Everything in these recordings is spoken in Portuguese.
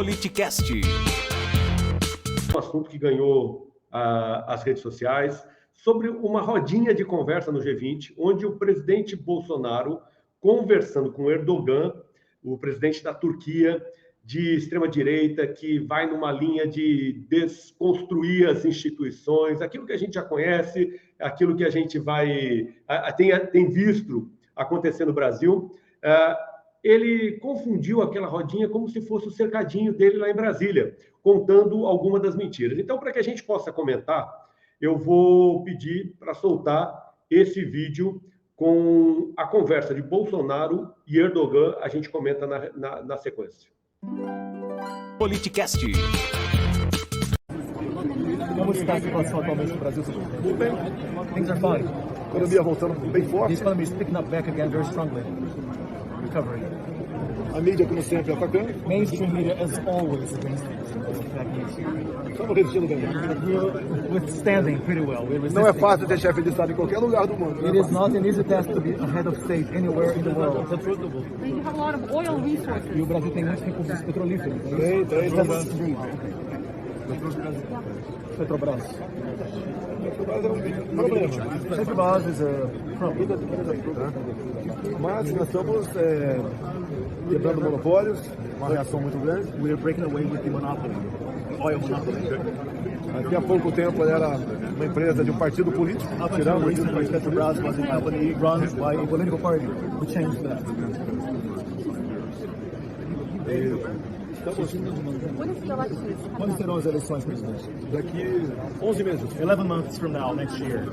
Politicast. Um assunto que ganhou as redes sociais, sobre uma rodinha de conversa no G20, onde o presidente Bolsonaro, conversando com Erdogan, o presidente da Turquia, de extrema-direita, que vai numa linha de desconstruir as instituições, aquilo que a gente já conhece, aquilo que a gente tem visto acontecer no Brasil. Ele confundiu aquela rodinha como se fosse o cercadinho dele lá em Brasília, contando alguma das mentiras. Então, para que a gente possa comentar, eu vou pedir para soltar esse vídeo com a conversa de Bolsonaro e Erdogan. A gente comenta na sequência. Politicast. Como está a situação atualmente no Brasil? Tudo bem. Things are fine. A economia voltando bem The forte. economy is picking up back again very strongly. Recovery. A mídia, como sempre, atacando. Mainstream media, as always, against fake news. Estamos resistindo bem. We're withstanding pretty well. We're Não é resisting. fácil ter chefe de Estado em qualquer lugar do mundo. It is not an easy task to be a head of state anywhere in the world. You have a lot of oil resources. E o Brasil tem muitos recursos petrolíferos. Tem. Petrobras. Mas é um problema. Petrobras is a problem. Mas nós estamos quebrando monopólios, uma reação muito grande. We are breaking away with the monopoly, oil monopoly. Aqui há pouco tempo era uma empresa de um partido político. Up until Tiramos isso. recently, Petrobras was a company run by a political party. We changed that. Estamos When is the elections? Quando serão as eleições, presidente? daqui 11 meses. 11 months from now, next year. So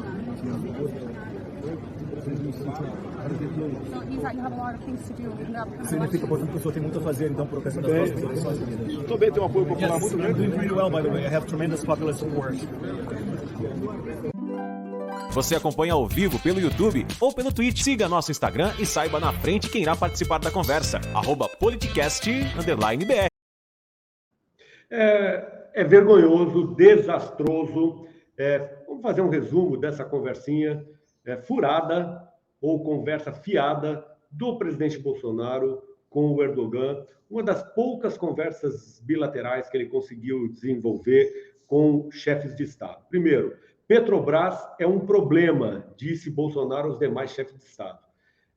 it means that you have a lot of things to do leading up to the Significa, elections. portanto, que o senhor tem muito a fazer, então, por ocasião das próximas eleições, presidente. Estou bem, tem um apoio popular Yes, muito I'm grande. doing pretty well, by the way. I have tremendous popular support. Você acompanha ao vivo pelo YouTube ou pelo Twitch. Siga nosso Instagram e saiba na frente quem irá participar da conversa. @politicast_br. É vergonhoso, desastroso. Vamos fazer um resumo dessa conversinha furada ou conversa fiada do presidente Bolsonaro com o Erdogan. Uma das poucas conversas bilaterais que ele conseguiu desenvolver com chefes de Estado. Primeiro, Petrobras é um problema, disse Bolsonaro aos demais chefes de Estado.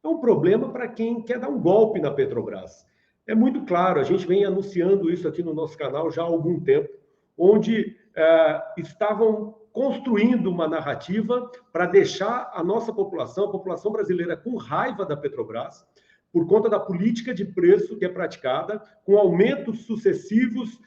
É um problema para quem quer dar um golpe na Petrobras. É muito claro, a gente vem anunciando isso aqui no nosso canal já há algum tempo, onde estavam construindo uma narrativa para deixar a nossa população, a população brasileira, com raiva da Petrobras, por conta da política de preço que é praticada, com aumentos sucessivos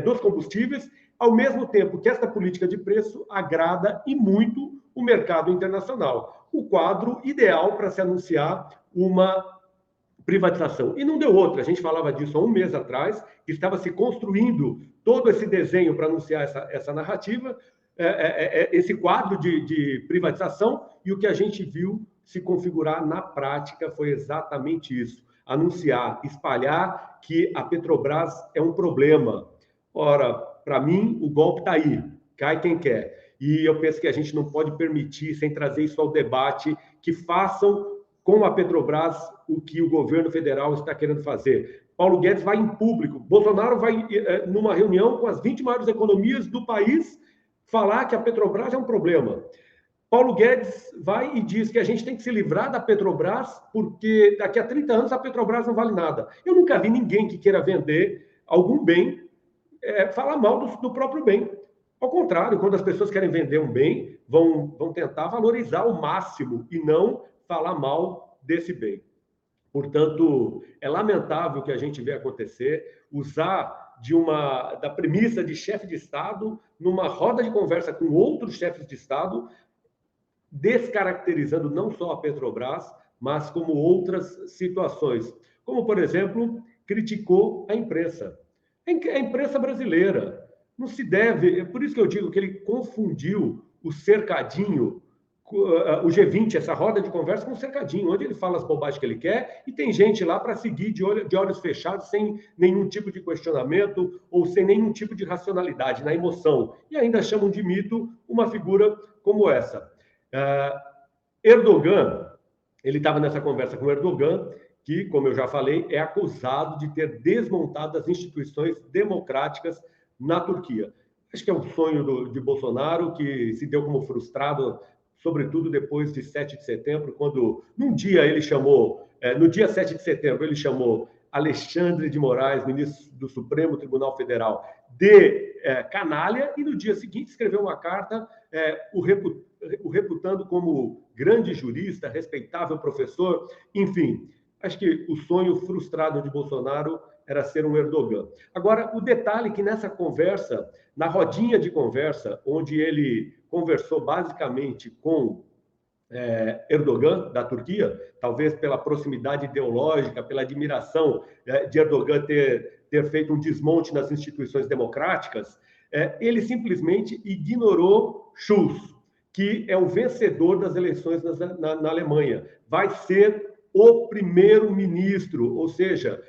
dos combustíveis, ao mesmo tempo que esta política de preço agrada e muito o mercado internacional. O quadro ideal para se anunciar uma privatização. E não deu outra. A gente falava disso há um mês atrás, que estava se construindo todo esse desenho para anunciar essa narrativa, esse quadro de privatização, e o que a gente viu se configurar na prática foi exatamente isso. Anunciar, espalhar que a Petrobras é um problema. Ora, para mim, o golpe está aí, cai quem quer. E eu penso que a gente não pode permitir, sem trazer isso ao debate, que façam com a Petrobras o que o governo federal está querendo fazer. Paulo Guedes vai em público, Bolsonaro vai numa reunião com as 20 maiores economias do país falar que a Petrobras é um problema. Paulo Guedes vai e diz que a gente tem que se livrar da Petrobras porque daqui a 30 anos a Petrobras não vale nada. Eu nunca vi ninguém que queira vender algum bem falar mal do próprio bem. Ao contrário, quando as pessoas querem vender um bem, vão tentar valorizar ao máximo e não falar mal desse bem. Portanto, é lamentável que a gente vê acontecer, usar da premissa de chefe de Estado numa roda de conversa com outros chefes de Estado, descaracterizando não só a Petrobras, mas como outras situações. Como, por exemplo, criticou a imprensa. A imprensa brasileira não se deve... É por isso que eu digo que ele confundiu o cercadinho, o G20, essa roda de conversa, com o cercadinho, onde ele fala as bobagens que ele quer e tem gente lá para seguir de olhos fechados, sem nenhum tipo de questionamento ou sem nenhum tipo de racionalidade, na emoção. E ainda chamam de mito uma figura como essa. Erdogan, ele estava nessa conversa com Erdogan que, como eu já falei, é acusado de ter desmontado as instituições democráticas na Turquia. Acho que é um sonho de Bolsonaro que se deu como frustrado, sobretudo depois de 7 de setembro, quando no dia 7 de setembro, ele chamou Alexandre de Moraes, ministro do Supremo Tribunal Federal, de canalha, e no dia seguinte escreveu uma carta o reputando como grande jurista, respeitável professor, enfim. Acho que o sonho frustrado de Bolsonaro era ser um Erdogan. Agora, o detalhe é que nessa conversa, na rodinha de conversa, onde ele conversou basicamente com Erdogan, da Turquia, talvez pela proximidade ideológica, pela admiração de Erdogan ter feito um desmonte nas instituições democráticas, ele simplesmente ignorou Schulz, que é o vencedor das eleições na Alemanha. Vai ser o primeiro-ministro, ou seja,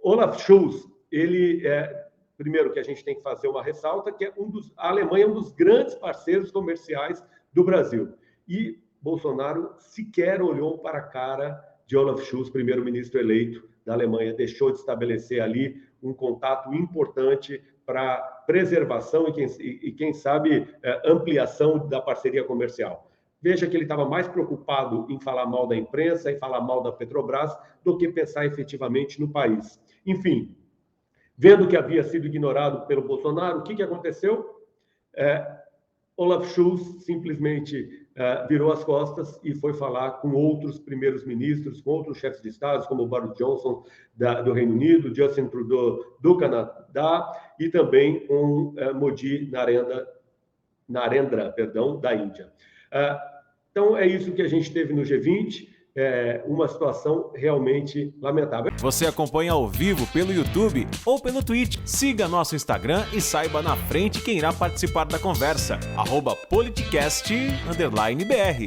Olaf Scholz, primeiro que a gente tem que fazer uma ressalta, que a Alemanha é um dos grandes parceiros comerciais do Brasil. E Bolsonaro sequer olhou para a cara de Olaf Scholz, primeiro-ministro eleito da Alemanha, deixou de estabelecer ali um contato importante para preservação e quem sabe, ampliação da parceria comercial. Veja que ele estava mais preocupado em falar mal da imprensa e falar mal da Petrobras do que pensar efetivamente no país. Enfim, vendo que havia sido ignorado pelo Bolsonaro, o que aconteceu? Olaf Scholz simplesmente virou as costas e foi falar com outros primeiros ministros, com outros chefes de Estado, como Boris Johnson do Reino Unido, Justin Trudeau do Canadá e também com Modi Narendra, da Índia. Então, é isso que a gente teve no G20, uma situação realmente lamentável. Você acompanha ao vivo pelo YouTube ou pelo Twitch. Siga nosso Instagram e saiba na frente quem irá participar da conversa. @politicast_br